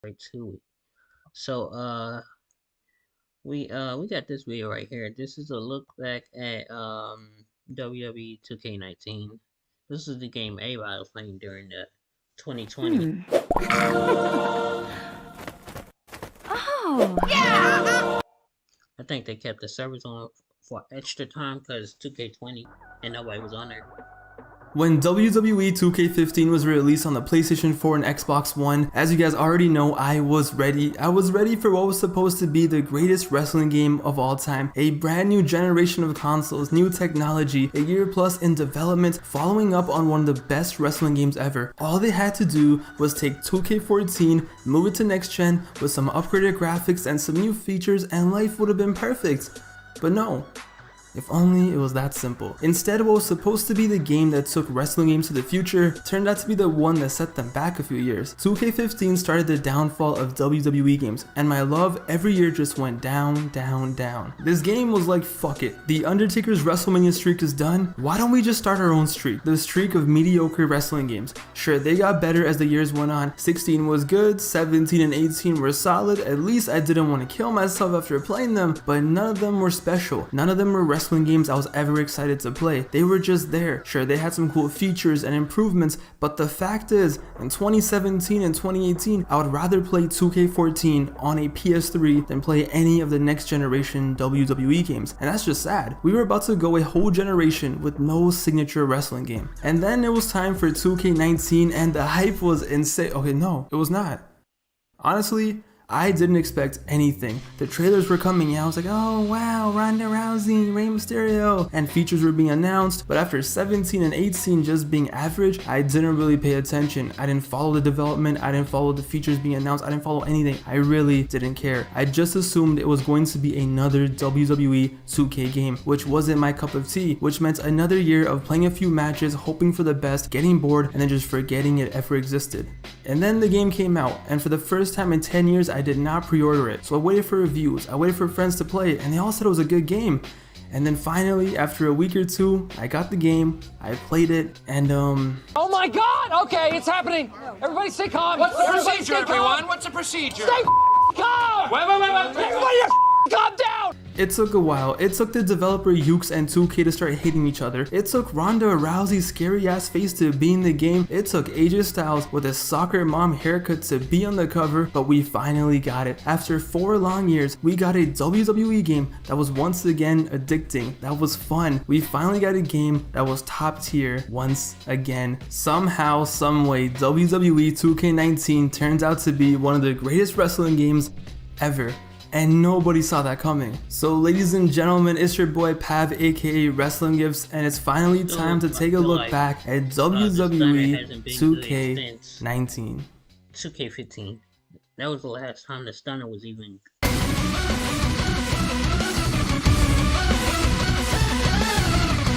right to it. So we got this video right here. This is a look back at WWE 2K19. This is the game everybody was playing during the 2020. Oh. I think they kept the servers on for extra time because 2K20 and nobody was on there. When WWE 2K15 was released on the PlayStation 4 and Xbox One, as you guys already know, I was ready. I was ready for what was supposed to be the greatest wrestling game of all time. A brand new generation of consoles, new technology, a year plus in development, following up on one of the best wrestling games ever. All they had to do was take 2K14, move it to next gen with some upgraded graphics and some new features, and life would have been perfect. But no. If only it was that simple. Instead, what was supposed to be the game that took wrestling games to the future turned out to be the one that set them back a few years. 2K15 started the downfall of WWE games, and my love every year just went down, down, down. This game was like, fuck it. The Undertaker's WrestleMania streak is done. Why don't we just start our own streak? The streak of mediocre wrestling games. Sure, they got better as the years went on. 16 was good, 17 and 18 were solid. At least I didn't want to kill myself after playing them, but none of them were special. None of them were wrestling games I was ever excited to play. They were just there. Sure, they had some cool features and improvements, but the fact is, in 2017 and 2018, I would rather play 2K14 on a PS3 than play any of the next generation WWE games. And that's just sad. We were about to go a whole generation with no signature wrestling game. And then it was time for 2K19 and the hype was insane. Okay, no, it was not. Honestly, I didn't expect anything. The trailers were coming out, I was like, oh wow, Ronda Rousey, Rey Mysterio, and features were being announced, but after 17 and 18 just being average, I didn't really pay attention. I didn't follow the development, I didn't follow the features being announced, I didn't follow anything. I really didn't care. I just assumed it was going to be another WWE 2K game, which wasn't my cup of tea, which meant another year of playing a few matches, hoping for the best, getting bored, and then just forgetting it ever existed. And then the game came out, and for the first time in 10 years, I did not pre-order it. So I waited for reviews, I waited for friends to play it, and they all said it was a good game. And then finally, after a week or two, I got the game, I played it, and Oh my god! Okay, it's happening! Everybody stay calm! What's the Everybody procedure, stay calm. everyone? What's the procedure? Stay calm! Wait. Everybody calm down! it took a while. It took the developer Yuke's and 2K to start hating each other. It took Ronda Rousey's scary ass face to be in the game. It took AJ Styles with a soccer mom haircut to be on the cover, but we finally got it. After 4 long years, we got a WWE game that was once again addicting, that was fun. We finally got a game that was top tier once again. Somehow, someway, WWE 2K19 turns out to be one of the greatest wrestling games ever. And nobody saw that coming. So ladies and gentlemen, it's your boy Pav, aka Wrestling Gifts, and it's finally time to take a look back at WWE 2K19. 2K15. That was the last time the stunner was even...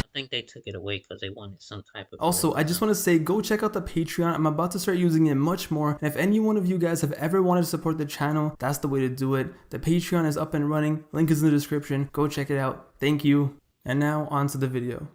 I think they took it away because they wanted some type of... Also, I just want to say, go check out the Patreon. I'm about to start using it much more. And if any one of you guys have ever wanted to support the channel, that's the way to do it. The Patreon is up and running. Link is in the description. Go check it out. Thank you. And now on to the video.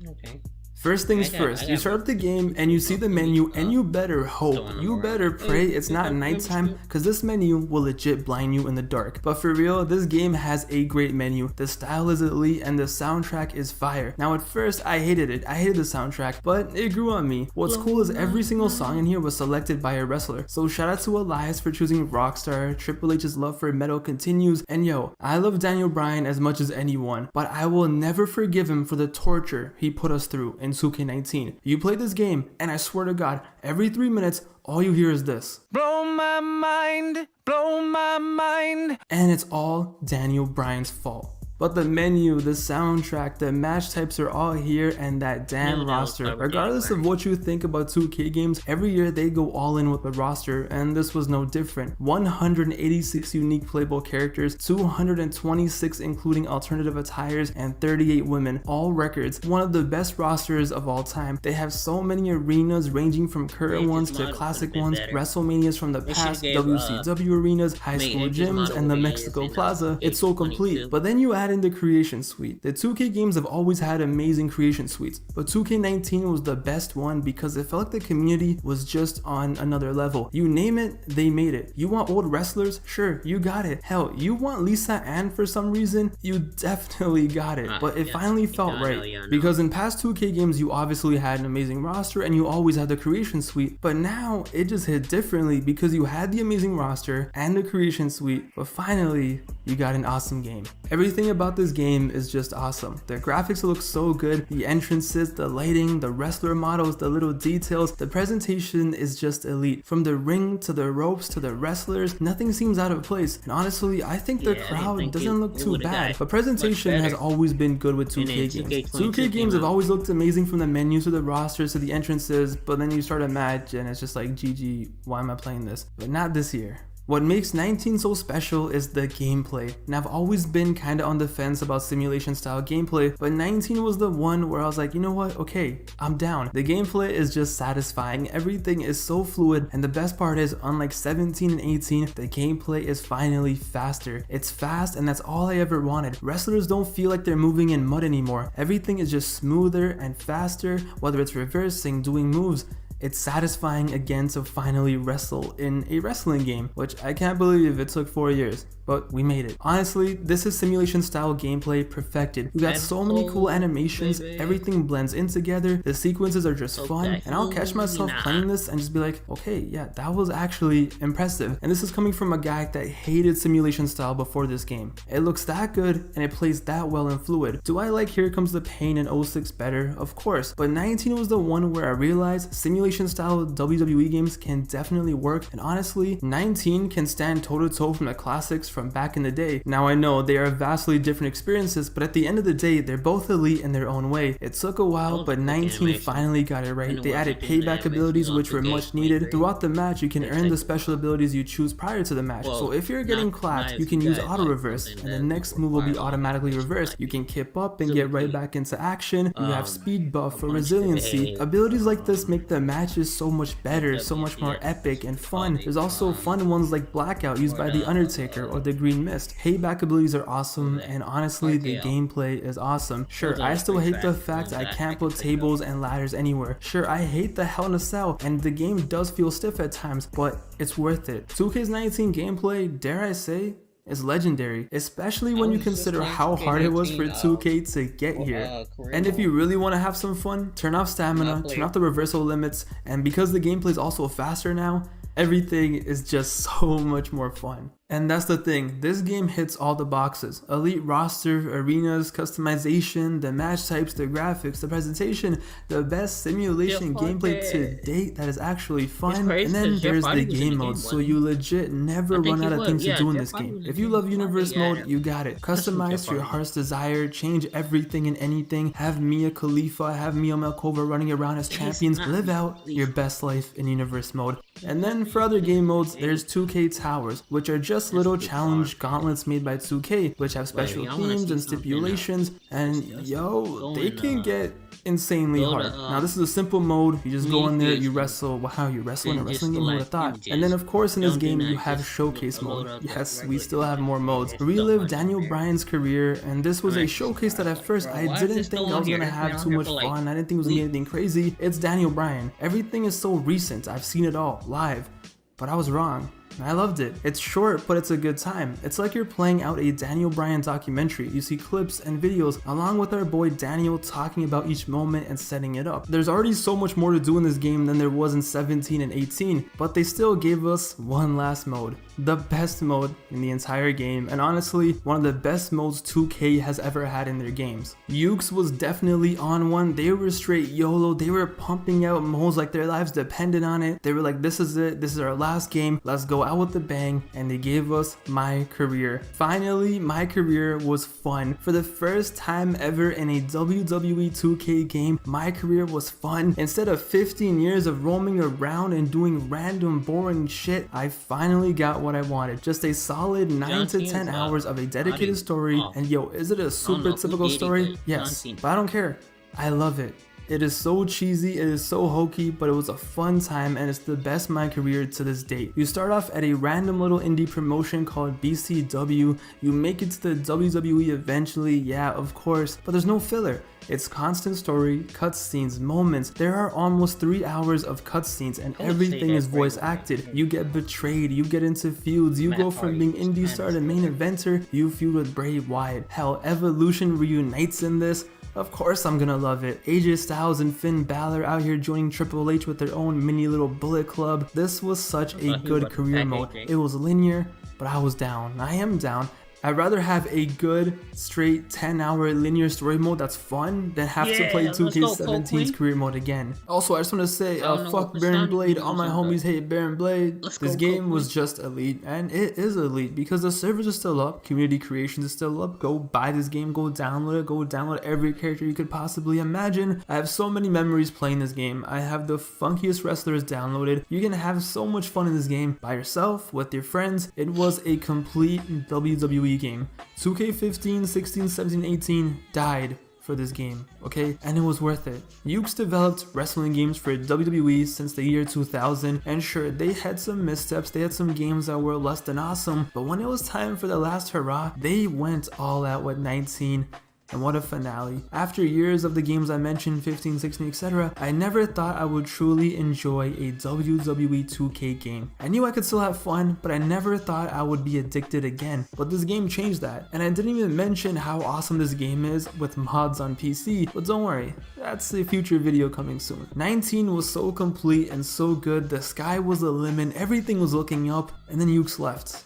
Okay. First things first, you start up the game and you see the menu and you better hope, you better pray it's not nighttime, because this menu will legit blind you in the dark. But for real, this game has a great menu, the style is elite and the soundtrack is fire. Now at first I hated it, I hated the soundtrack, but it grew on me. What's cool is every single song in here was selected by a wrestler. So shout out to Elias for choosing Rockstar, Triple H's love for metal continues, and yo, I love Daniel Bryan as much as anyone, but I will never forgive him for the torture he put us through in 2K19. You play this game, and I swear to God, every 3 minutes, all you hear is this. Blow my mind, blow my mind. And it's all Daniel Bryan's fault. But the menu, the soundtrack, the match types are all here, and that damn roster. Regardless of what you think about 2K games, every year they go all in with the roster, and this was no different. 186 unique playable characters, 226 including alternative attires, and 38 women, all records. One of the best rosters of all time. They have so many arenas ranging from current ones to classic ones, WrestleManias from the past, WCW arenas, high school gyms, and the Mexico Plaza. It's so complete. But then you add adding the creation suite. The 2K games have always had amazing creation suites, but 2K19 was the best one because it felt like the community was just on another level. You name it, they made it. You want old wrestlers? Sure, you got it. Hell, you want Lisa Ann for some reason? You definitely got it. But it finally felt right, because in past 2K games you obviously had an amazing roster and you always had the creation suite, but now it just hit differently because you had the amazing roster and the creation suite, but finally you got an awesome game. Everything about this game is just awesome. The graphics look so good, the entrances, the lighting, the wrestler models, the little details, the presentation is just elite. From the ring to the ropes to the wrestlers, nothing seems out of place. And honestly, I think the crowd doesn't look too bad, but presentation has always been good with 2K games. 2K games have always looked amazing from the menus to the rosters to the entrances, but then you start a match and it's just like, GG, why am I playing this? But not this year. What makes 19 so special is the gameplay. And I've always been kinda on the fence about simulation style gameplay, but 19 was the one where I was like, you know what, okay, I'm down. The gameplay is just satisfying, everything is so fluid, and the best part is, unlike 17 and 18, the gameplay is finally faster. It's fast, and that's all I ever wanted. Wrestlers don't feel like they're moving in mud anymore. Everything is just smoother and faster, whether it's reversing, doing moves. It's satisfying again to finally wrestle in a wrestling game, which I can't believe it took 4 years, but we made it. Honestly, this is simulation style gameplay perfected. We got so many cool animations, everything blends in together, the sequences are just fun, and I'll catch myself playing this and just be like, okay, yeah, that was actually impressive. And this is coming from a guy that hated simulation style before this game. It looks that good and it plays that well and fluid. Do I like Here Comes the Pain and 06 better? Of course, but 19 was the one where I realized simulation style WWE games can definitely work, and honestly 19 can stand toe to toe from the classics from back in the day. Now I know they are vastly different experiences, but at the end of the day they're both elite in their own way. It took a while, but 19 finally got it right. They added payback abilities which were much needed. Throughout the match you can earn the special abilities you choose prior to the match, so if you're getting clapped you can use auto reverse and the next move will be automatically reversed. You can kip up and get right back into action. You have speed buff for resiliency. Abilities like this make the match is so much better, so much more epic and fun. There's also fun ones like Blackout used by The Undertaker or the Green Mist. Payback abilities are awesome, and honestly the gameplay is awesome. Sure, I still hate the fact I can't put tables and ladders anywhere. Sure, I hate the Hell in a Cell, and the game does feel stiff at times, but it's worth it. 2K's 19 gameplay, dare I say, is legendary, especially when you consider how hard it was for 2K to get here. And if you really want to have some fun, turn off stamina, turn off the reversal limits, and because the gameplay is also faster now, everything is just so much more fun. And that's the thing, this game hits all the boxes. Elite roster, arenas, customization, the match types, the graphics, the presentation, the best simulation gameplay to date that is actually fun. And then there's the game mode, so you legit never run out of things to do in this game. If you love universe mode, you got it. Customize to your heart's desire, change everything and anything, have Mia Khalifa, have Mia Malkova running around as champions, live out your best life in universe mode. And then for other game modes, there's 2K Towers, which are just little challenge gauntlets made by 2K, which have special themes and stipulations, and yo, they can get insanely hard. Now this is a simple mode, you just go in there, you wrestle. Wow, you wrestle in a wrestling game, who would have thought? And then of course in this game you have showcase mode. Yes, we still have more modes. Relive Daniel Bryan's career, and this was a showcase that at first I didn't think I was gonna have too much fun. I didn't think it was gonna be anything crazy. It's Daniel Bryan. Everything is so recent, I've seen it all live, but I was wrong. I loved it. It's short, but it's a good time. It's like you're playing out a Daniel Bryan documentary. You see clips and videos along with our boy Daniel talking about each moment and setting it up. There's already so much more to do in this game than there was in 17 and 18, but they still gave us one last mode. The best mode in the entire game, and honestly, one of the best modes 2K has ever had in their games. Yuke's was definitely on one. They were straight YOLO. They were pumping out modes like their lives depended on it. They were like, this is it. This is our last game. Let's go out with a bang, and they gave us My Career. Finally, My Career was fun. For the first time ever in a WWE 2K game, My Career was fun. Instead of 15 years of roaming around and doing random boring shit, I finally got what I wanted. Just a solid 9 to 10 hours of a dedicated story, and yo, is it a super typical story? Yes, but I don't care. I love it. It is so cheesy, it is so hokey, but it was a fun time and it's the best of my career to this date. You start off at a random little indie promotion called BCW, you make it to the WWE eventually, yeah, of course, but there's no filler. It's constant story, cutscenes, moments. There are almost 3 hours of cutscenes and everything is voice acted. You get betrayed, you get into feuds, you go from being indie star to main eventer, you feud with Bray Wyatt. Hell, Evolution reunites in this. Of course I'm gonna love it. AJ Styles and Finn Balor out here joining Triple H with their own mini little Bullet Club. This was such a good career mode. It was linear, but I was down. I am down. I'd rather have a good, straight 10-hour linear story mode that's fun than have to play 2K17's career mode again. Also, I just want to say, fuck Baron Blade. All my homies hate Baron Blade. This game was just elite, and it is elite because the servers are still up, community creations is still up. Go buy this game, go download every character you could possibly imagine. I have so many memories playing this game. I have the funkiest wrestlers downloaded. You can have so much fun in this game by yourself, with your friends. It was a complete WWE game. 2K15, 16, 17, 18 died for this game, okay? And it was worth it. Yuke's developed wrestling games for WWE since the year 2000, and sure, they had some missteps, they had some games that were less than awesome, but when it was time for the last hurrah, they went all out with 19. And what a finale. After years of the games I mentioned, 15, 16, etc., I never thought I would truly enjoy a WWE 2K game. I knew I could still have fun, but I never thought I would be addicted again. But this game changed that. And I didn't even mention how awesome this game is with mods on PC, but don't worry, that's a future video coming soon. 19 was so complete and so good, the sky was the limit, everything was looking up, and then Yuke's left.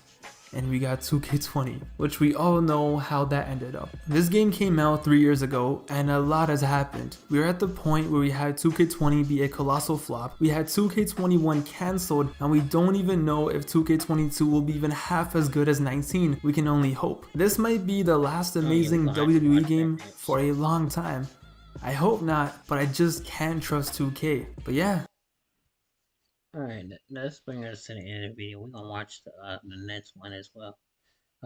And we got 2K20, which we all know how that ended up. This game came out 3 years ago, and a lot has happened. We are at the point where we had 2K20 be a colossal flop, we had 2K21 cancelled, and we don't even know if 2K22 will be even half as good as 19. We can only hope. This might be the last amazing WWE game for a long time. I hope not, but I just can't trust 2K. But yeah. Alright, let's bring us to the end of the video. We're gonna watch the next one as well.